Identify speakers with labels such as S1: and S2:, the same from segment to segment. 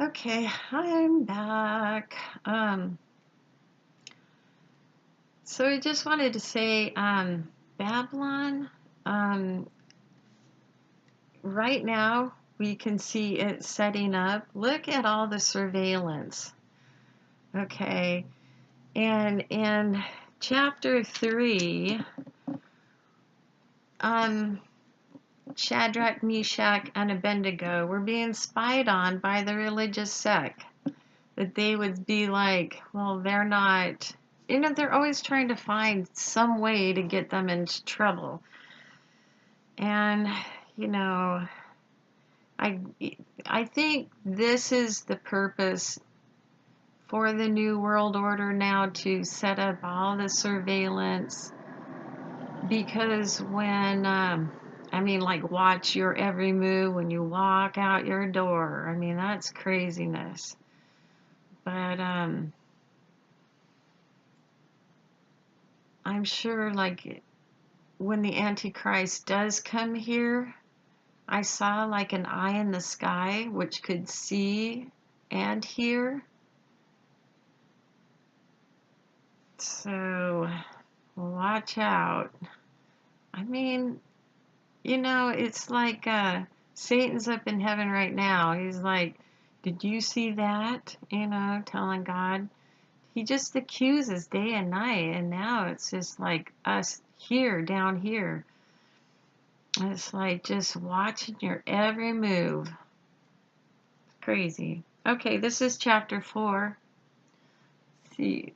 S1: Okay, I'm back. So I just wanted to say, Babylon, um, right now we can see it setting up. Look at all the surveillance. Okay, and in chapter 3, um, Shadrach, Meshach, and Abednego were being spied on by the religious sect. That they would be like, well, they're not, they're always trying to find some way to get them into trouble. And, you know, I, I think this is the purpose for the New World Order now, to set up all the surveillance. Because when, like watch your every move when you walk out your door. I mean, that's craziness. But, I'm sure, like, when the Antichrist does come here, I saw like an eye in the sky which could see and hear. So watch out. I mean, it's like Satan's up in heaven right now. He's like, did you see that? Telling God. He just accuses day and night, and now it's just like us here, down here. It's like just watching your every move. Crazy. Okay, this is chapter 4. Let's see.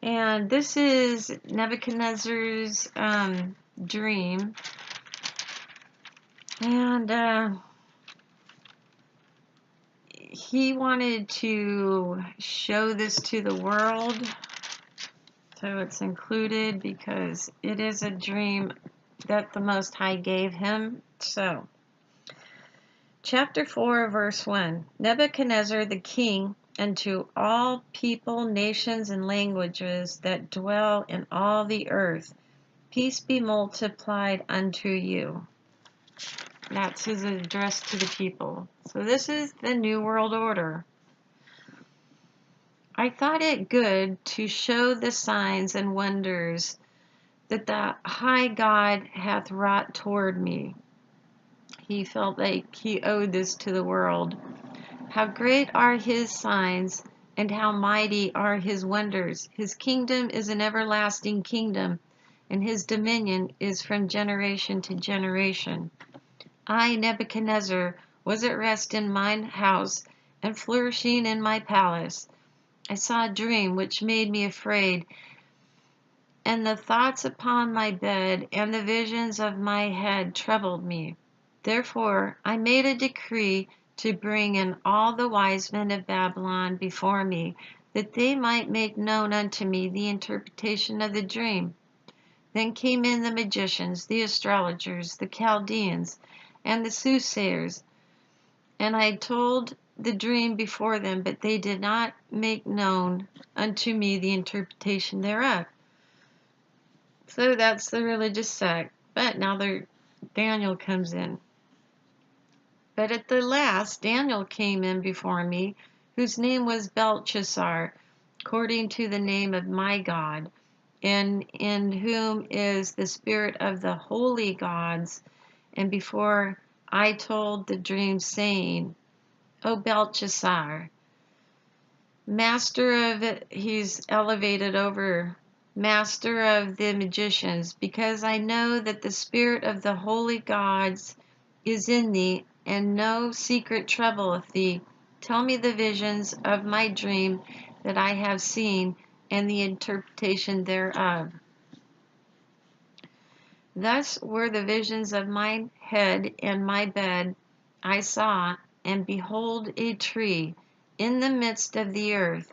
S1: And this is Nebuchadnezzar's dream. And he wanted to show this to the world. So it's included because it is a dream that the Most High gave him. So, chapter 4, verse 1. Nebuchadnezzar the king, and to all people, nations, and languages that dwell in all the earth, peace be multiplied unto you. That's his address to the people. So this is the New World Order. I thought it good to show the signs and wonders that the high God hath wrought toward me. He felt like he owed this to the world. How great are his signs, and how mighty are his wonders. His kingdom is an everlasting kingdom, and his dominion is from generation to generation. I, Nebuchadnezzar, was at rest in mine house, and flourishing in my palace. I saw a dream which made me afraid, and the thoughts upon my bed and the visions of my head troubled me. Therefore I made a decree to bring in all the wise men of Babylon before me, that they might make known unto me the interpretation of the dream. Then came in the magicians, the astrologers, the Chaldeans, and the soothsayers, and I told the dream before them, but they did not make known unto me the interpretation thereof. So that's the religious sect. But now Daniel comes in. But at the last, Daniel came in before me, whose name was Belteshazzar, according to the name of my God, and in whom is the spirit of the holy gods. And before I told the dream, saying, O Belteshazzar, he's elevated over master of the magicians, because I know that the spirit of the holy gods is in thee, and no secret troubleth thee. Tell me the visions of my dream that I have seen, and the interpretation thereof. Thus were the visions of mine head and my bed. I saw, and behold, a tree in the midst of the earth,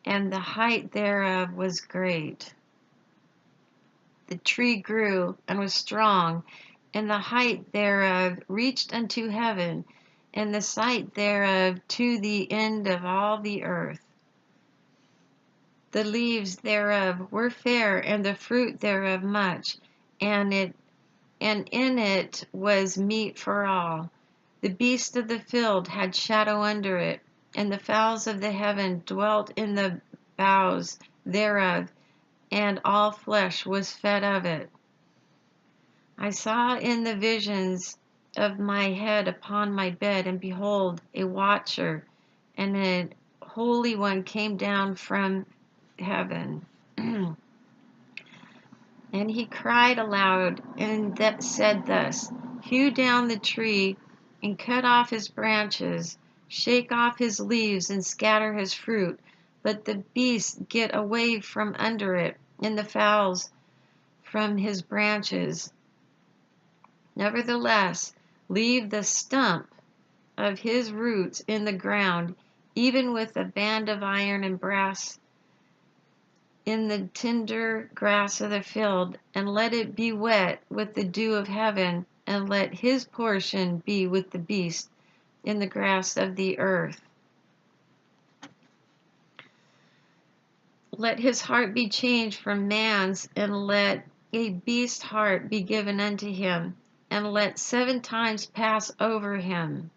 S1: and the height thereof was great. The tree grew and was strong, and the height thereof reached unto heaven, and the sight thereof to the end of all the earth. The leaves thereof were fair, and the fruit thereof much, and in it was meat for all. The beasts of the field had shadow under it, and the fowls of the heaven dwelt in the boughs thereof, and all flesh was fed of it. I saw in the visions of my head upon my bed, and behold, a watcher, and a holy one came down from heaven. And he cried aloud, and that said thus, Hew down the tree, and cut off his branches, shake off his leaves, and scatter his fruit. Let the beasts get away from under it, and the fowls from his branches. Nevertheless, leave the stump of his roots in the ground, even with a band of iron and brass in the tender grass of the field, and let it be wet with the dew of heaven, and let his portion be with the beast in the grass of the earth. Let his heart be changed from man's, and let a beast's heart be given unto him, and let 7 times pass over him.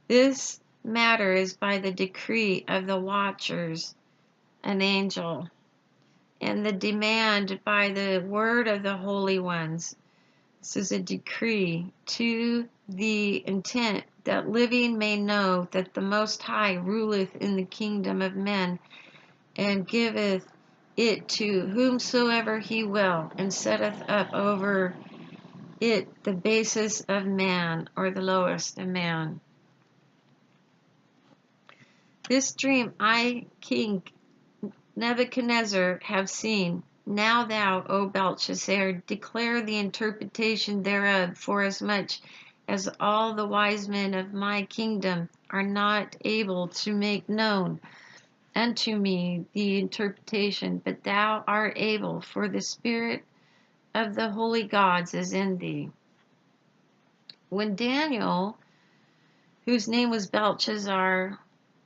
S1: This matter is by the decree of the watchers, an angel, and the demand by the word of the holy ones. This is a decree to the intent that living may know that the Most High ruleth in the kingdom of men, and giveth it to whomsoever he will, and setteth up over it the basis of man, or the lowest of man. This dream I, King Nebuchadnezzar, have seen. Now thou, O Belteshazzar, declare the interpretation thereof, forasmuch as all the wise men of my kingdom are not able to make known unto me the interpretation, but thou art able, for the spirit of the holy gods is in thee. When Daniel, whose name was Belteshazzar,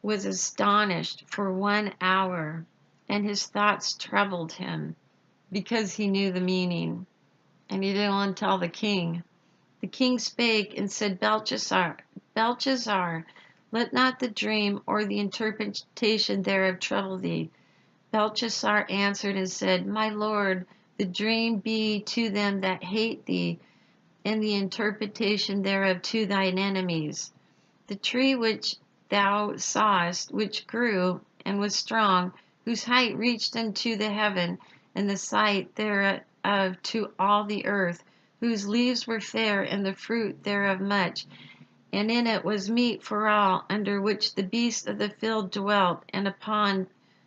S1: was astonished for 1 hour, and his thoughts troubled him, because he knew the meaning, and he didn't want to tell the king. The king spake and said, Belteshazzar, let not the dream or the interpretation thereof trouble thee. Belteshazzar answered and said, My lord, the dream be to them that hate thee, and the interpretation thereof to thine enemies. The tree which thou sawest, which grew and was strong, whose height reached unto the heaven, and the sight thereof to all the earth, whose leaves were fair, and the fruit thereof much, and in it was meat for all, under which the beasts of the field dwelt, and upon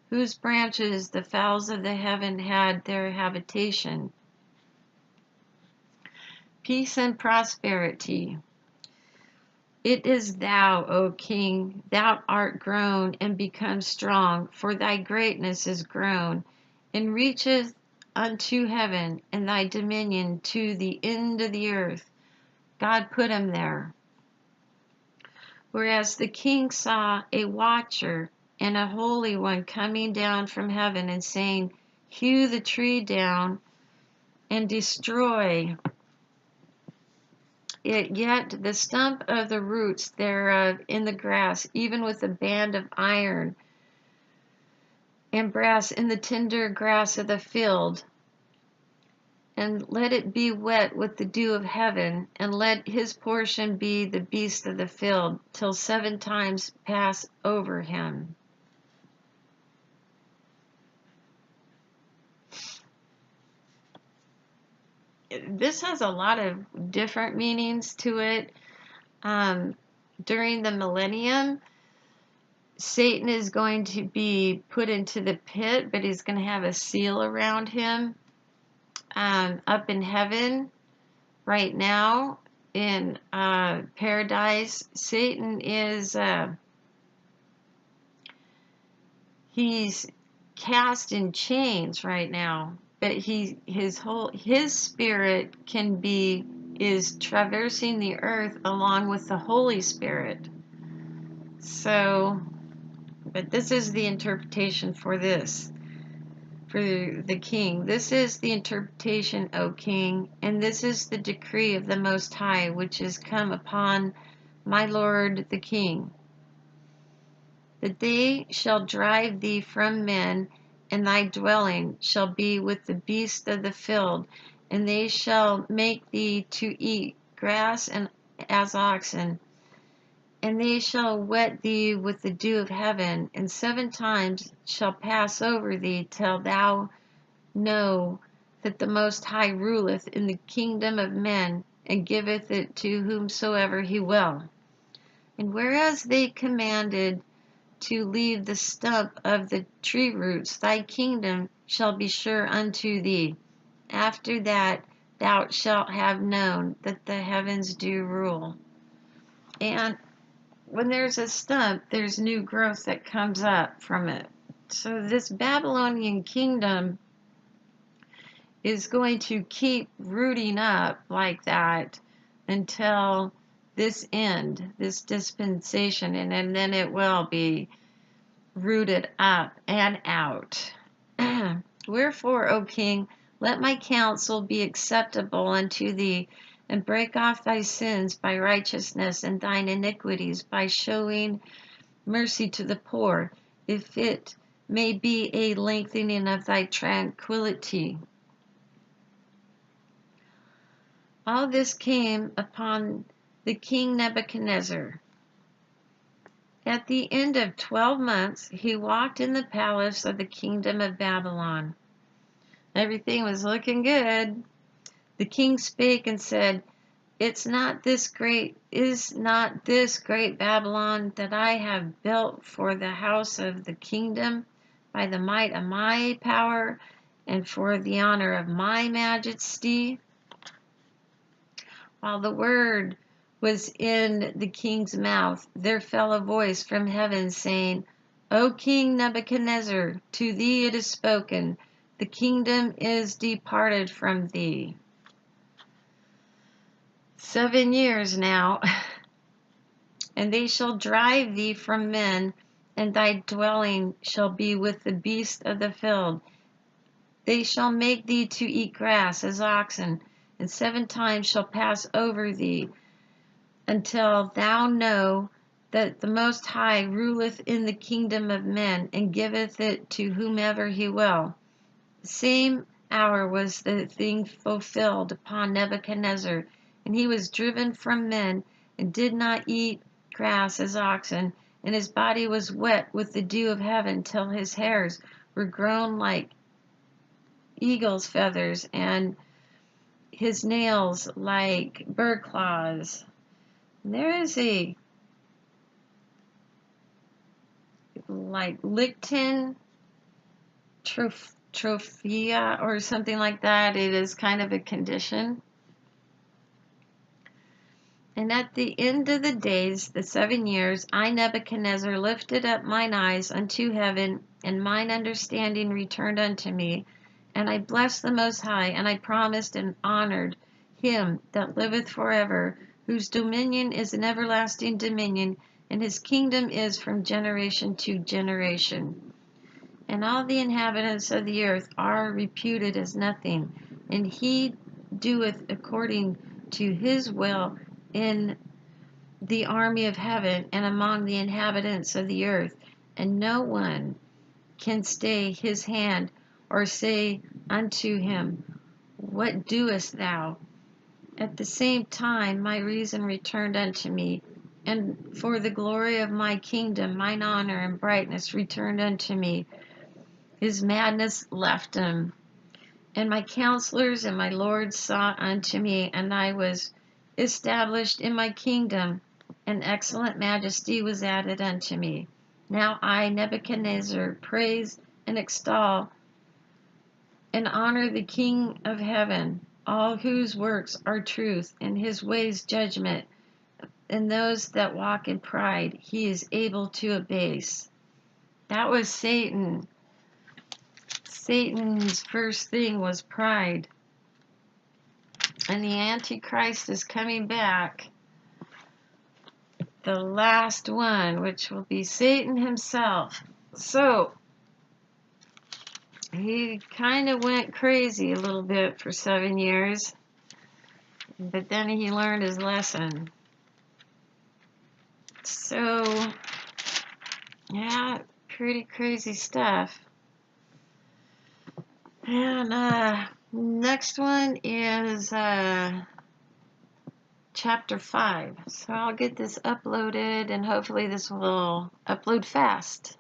S1: whose branches the fowls of the heaven had their habitation. Peace and prosperity. It is thou, O King, thou art grown and become strong, for thy greatness is grown, and reacheth unto heaven, and thy dominion to the end of the earth. God put him there. Whereas the king saw a watcher and a holy one coming down from heaven, and saying, Hew the tree down and destroy it, yet the stump of the roots thereof in the grass, even with a band of iron and brass in the tender grass of the field, and let it be wet with the dew of heaven, and let his portion be the beast of the field, till 7 times pass over him. This has a lot of different meanings to it. During the millennium, Satan is going to be put into the pit, but he's going to have a seal around him. Up in heaven, right now, in paradise, Satan is he's cast in chains right now, but his spirit is traversing the earth along with the Holy Spirit. So, but this is the interpretation for this. for the king. This is the interpretation, O king, and this is the decree of the Most High, which is come upon my lord the king, that they shall drive thee from men, and thy dwelling shall be with the beasts of the field, and they shall make thee to eat grass and as oxen, and they shall wet thee with the dew of heaven, and 7 times shall pass over thee, till thou know that the Most High ruleth in the kingdom of men, and giveth it to whomsoever he will. And whereas they commanded to leave the stump of the tree roots, thy kingdom shall be sure unto thee. After that thou shalt have known that the heavens do rule. And when there's a stump, there's new growth that comes up from it. So this Babylonian kingdom is going to keep rooting up like that until this end, this dispensation, and then it will be rooted up and out. Wherefore, O king, let my counsel be acceptable unto thee, and break off thy sins by righteousness, and thine iniquities by showing mercy to the poor, if it may be a lengthening of thy tranquility. All this came upon the king Nebuchadnezzar. At the end of 12 months, he walked in the palace of the kingdom of Babylon. Everything was looking good. The king spake and said, Is not this great Babylon that I have built for the house of the kingdom by the might of my power and for the honor of my majesty? While the word was in the king's mouth, there fell a voice from heaven, saying, O King Nebuchadnezzar, to thee it is spoken, the kingdom is departed from thee. 7 years now, and they shall drive thee from men, and thy dwelling shall be with the beasts of the field. They shall make thee to eat grass as oxen, and 7 times shall pass over thee, until thou know that the Most High ruleth in the kingdom of men, and giveth it to whomever he will. The same hour was the thing fulfilled upon Nebuchadnezzar, and he was driven from men, and did not eat grass as oxen, and his body was wet with the dew of heaven, till his hairs were grown like eagle's feathers, and his nails like bird claws. And there is a like lichen trophia or something like that. It is kind of a condition. And at the end of the days, the 7 years, I, Nebuchadnezzar, lifted up mine eyes unto heaven, and mine understanding returned unto me. And I blessed the Most High, and I promised and honored him that liveth forever, whose dominion is an everlasting dominion, and his kingdom is from generation to generation. And all the inhabitants of the earth are reputed as nothing, and he doeth according to his will in the army of heaven and among the inhabitants of the earth, and no one can stay his hand or say unto him, What doest thou? At the same time my reason returned unto me, and for the glory of my kingdom mine honor and brightness returned unto me. His madness left him. And my counselors and my lords sought unto me, and I was established in my kingdom, and excellent majesty was added unto me. Now I, Nebuchadnezzar, praise and extol and honor the King of heaven, all whose works are truth, and his ways judgment, and those that walk in pride he is able to abase. That was Satan. Satan's first thing was pride. And the Antichrist is coming back. The last one, which will be Satan himself. So, he kind of went crazy a little bit for 7 years, but then he learned his lesson. So, yeah, pretty crazy stuff. And next one is chapter 5. So I'll get this uploaded, and hopefully this will upload fast.